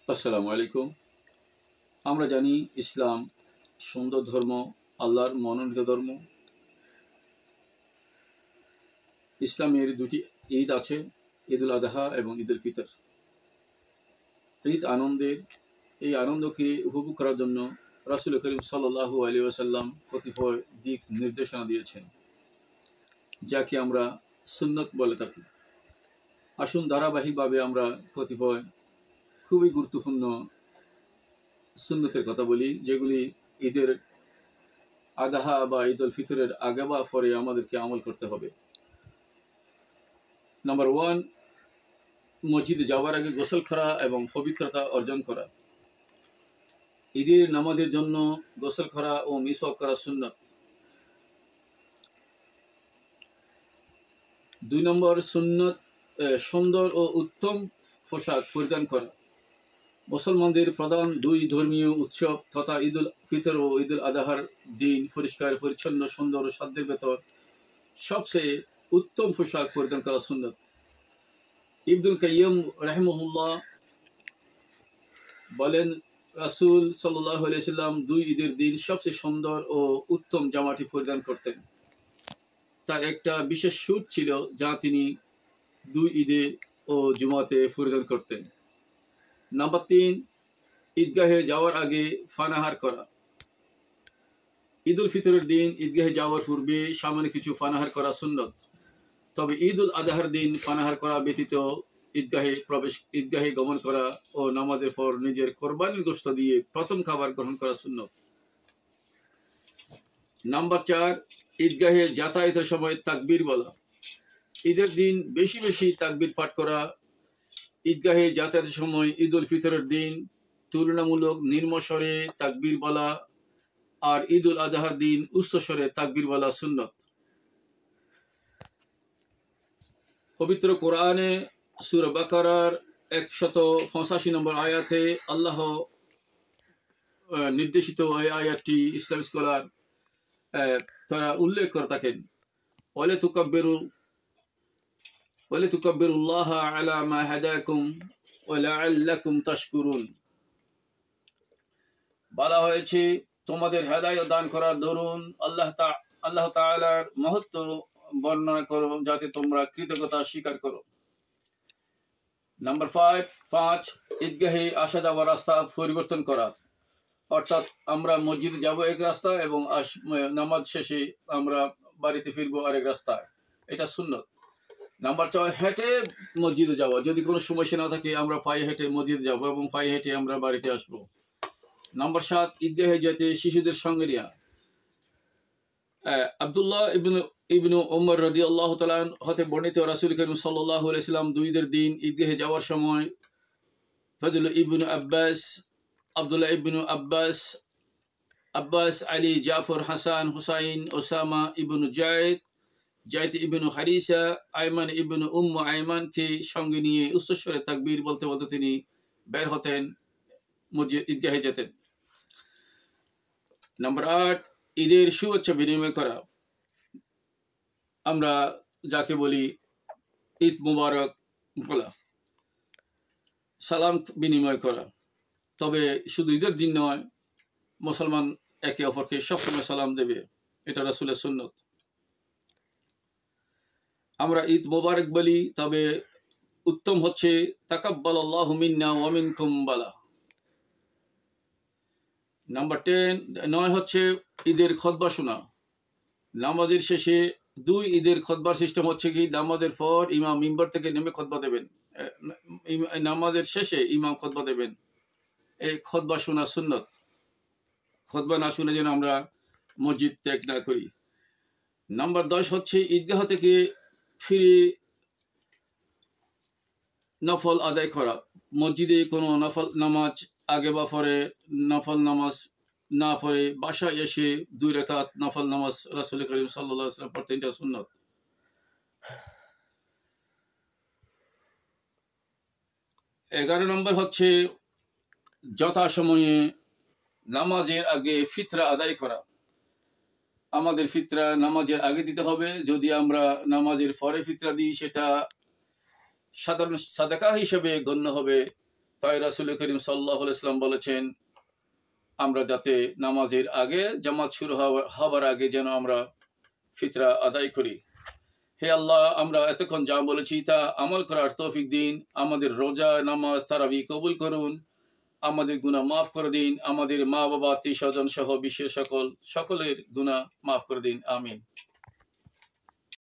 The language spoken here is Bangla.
আসসালামু আলাইকুম। আমরা জানি ইসলাম সুন্দর ধর্ম, আল্লাহর মনোনীত ধর্ম। ইসলামের দুটি ঈদ আছে, ঈদুল আদহা এবং ঈদুল ফিতর। ঈদ আনন্দের, এই আনন্দকে উপভোগ করার জন্য রাসূল করিম সাল্লাল্লাহু আলাইহি ওয়াসাল্লাম কতিপয় দিক নির্দেশনা দিয়েছেন, যাকে আমরা সুন্নত বলে থাকি। আসুন ধারাবাহিকভাবে আমরা কতিপয় খুবই গুরুত্বপূর্ণ সুন্নতের কথা বলি, যেগুলি ঈদের আদাহা বা ঈদুল ফিতরের আগে বা পরে আমাদেরকে আমল করতে হবে। নাম্বার 1, মসজিদে যাওয়ার আগে গোসল করা এবং পবিত্রতা অর্জন করা। ঈদের নামাজের জন্য গোসল করা ও মিসওয়াক করা সুন্নত। 2 নম্বর সুন্নত, সুন্দর ও উত্তম পোশাক পরিধান করা। মুসলমানদের প্রধান 2 ধর্মীয় উৎসব তথা ঈদুল ফিতর ও ঈদুল আদহার দিন পরিষ্কার পরিচ্ছন্ন, সুন্দর ও সাধ্যের ভেতর সবচেয়ে উত্তম পোশাক পরিধান করা সুন্নত। ইবনুল কাইয়্যিম রাহিমাহুল্লাহ বলেন, রাসূল সাল্লাল্লাহু আলাইহি ওয়াসাল্লাম 2 ঈদের দিন সবচেয়ে সুন্দর ও উত্তম জামাটি পরিধান করতেন। তার একটা বিশেষ স্যুট ছিল যা তিনি 2 ঈদে ও জুমাতে পরিধান করতেন। নাম্বার 3, ঈদগাহে যাওয়ার আগে পানাহার করা। ঈদুল ফিতরের দিন ঈদগাহে যাওয়ার পূর্বে সামান্য কিছু পানাহার করা সুন্নত। তবে ঈদুল আদহার দিন পানাহার করা ব্যতীত ঈদগাহে গমন করা ও নামাজের পর নিজের কোরবানির গোশত দিয়ে প্রথম খাবার গ্রহণ করা সুন্নত। নাম্বার 4, ঈদগাহে যাতায়াতের সময় তাকবীর বলা। ঈদের দিন বেশি বেশি তাকবীর পাঠ করা। ঈদগাহে যাতায়াতের সময় ঈদুল ফিতরের দিন তুলনামূলক নিম্ন স্বরে তাকবীর বলা আর ঈদুল আদহার দিন উচ্চ স্বরে তাকবীর বলা সুন্নত। পবিত্র কোরআনে সূরা বাকারার 185 নম্বর আয়াতে আল্লাহ নির্দেশিত এই আয়াতটি ইসলাম স্কলার তারা উল্লেখ করে থাকেন, ওয়ালা তুকাব্বিরুল্লাহ আলা মা হাদাকুম ওয়া লাআল্লাকুম তাশকুরুন। বলা হয়েছে, তোমাদের হেদায়েত দান করার দরুন আল্লাহ তাআলার মহত্ব বর্ণনা করো, যাতে তোমরা কৃতজ্ঞতা স্বীকার করো। নাম্বার 5, ঈদগাহে আসা যাওয়ার রাস্তা পরিবর্তন করা। অর্থাৎ আমরা মসজিদে যাব এক রাস্তা এবং নামাজ শেষে আমরা বাড়িতে ফিরবো আরেক রাস্তায়, এটা সুন্নত। নাম্বার 6, হেঁটে মসজিদে যাওয়া। যদি কোনো সমস্যা না থাকে আমরা পায়ে হেঁটে মসজিদে যাব এবং পায়ে হেঁটে আমরা বাড়িতে আসবো। নাম্বার 7, ঈদগাহে যেতে শিশুদের সঙ্গে নেওয়া। আব্দুল্লাহ ইবনু উমর রাদিয়াল্লাহু তাআলা হতে বর্ণিত, রাসূল করিম সাল্লাল্লাহু আলাইহি ওয়াসাল্লাম 2 ঈদের দিন ঈদগাহে যাওয়ার সময় আব্দুল্লাহ ইবনু আব্বাস, আলী, জাফর, হাসান, হুসাইন, ওসামা ইবনু জায়েদ ইবনু হারিসা, আয়মান ইবনু আয়মানকে সঙ্গে নিয়ে উচ্চস্বরে তাকবীর বলতে বলতে তিনি বের হতেন, ঈদগাহে যেতেন। নাম্বার 8, ঈদের শুভেচ্ছা বিনিময় করা। আমরা যাকে বলি ঈদ মুবারক বলা, সালাম বিনিময় করা। তবে শুধু ঈদের দিন নয়, মুসলমান একে অপরকে সবসময় সালাম দেবে, এটা রাসূলের সুন্নত। আমরা ঈদ মুবারক বলি, তবে উত্তম হচ্ছে তাকাব্বালাল্লাহু মিন্না ওয়া মিনকুম বলা। নাম্বার 9 হচ্ছে ঈদের খুতবা শোনা। নামাজের শেষে 2 ঈদের খুতবার সিস্টেম হচ্ছে কি, নামাজের পর ইমাম মিম্বার থেকে নেমে খুতবা দেবেন, নামাজের শেষে ইমাম খুতবা দেবেন। এই খুতবা শোনা সুন্নত। খুতবা না শুনে যেন আমরা মসজিদ ত্যাগ না করি। নাম্বার 10 হচ্ছে ঈদগাহ থেকে ফিরে নফল আদায় করা। মসজিদে কোনো নফল নামাজ আগে বা পরে নফল নামাজ না পড়ে বাসায় এসে 2 রাকাত নফল নামাজ রাসূল করিম সাল্লাল্লাহু আলাইহি ওয়াসাল্লাম পড়তেন, এটা সুন্নত। 11 নম্বর হচ্ছে যথাসময়ে নামাজের আগে ফিতরা আদায় করা। আমাদের ফিতরা নামাজের আগে দিতে হবে। যদি আমরা নামাজের পরে ফিতরা দিই, সেটা সাধারণ সাদাকা হিসেবে গণ্য হবে তাই রাসূল করিম সাল্লাল্লাহু আলাইহি ওয়াসাল্লাম বলেছেন, আমরা যাতে নামাজের আগে, জামাত শুরু হওয়ার আগে যেন আমরা ফিতরা আদায় করি। হে আল্লাহ, আমরা এতক্ষণ যা বলেছি তা আমল করার তৌফিক দিন। আমাদের রোজা, নামাজ, তারাবি কবুল করুন। আমাদের গুনাহ মাফ করে দিন। আমাদের মা বাবা, আত্মীয় স্বজন সহ বিশ্বের সকলের গুনাহ মাফ করে দিন। আমিন।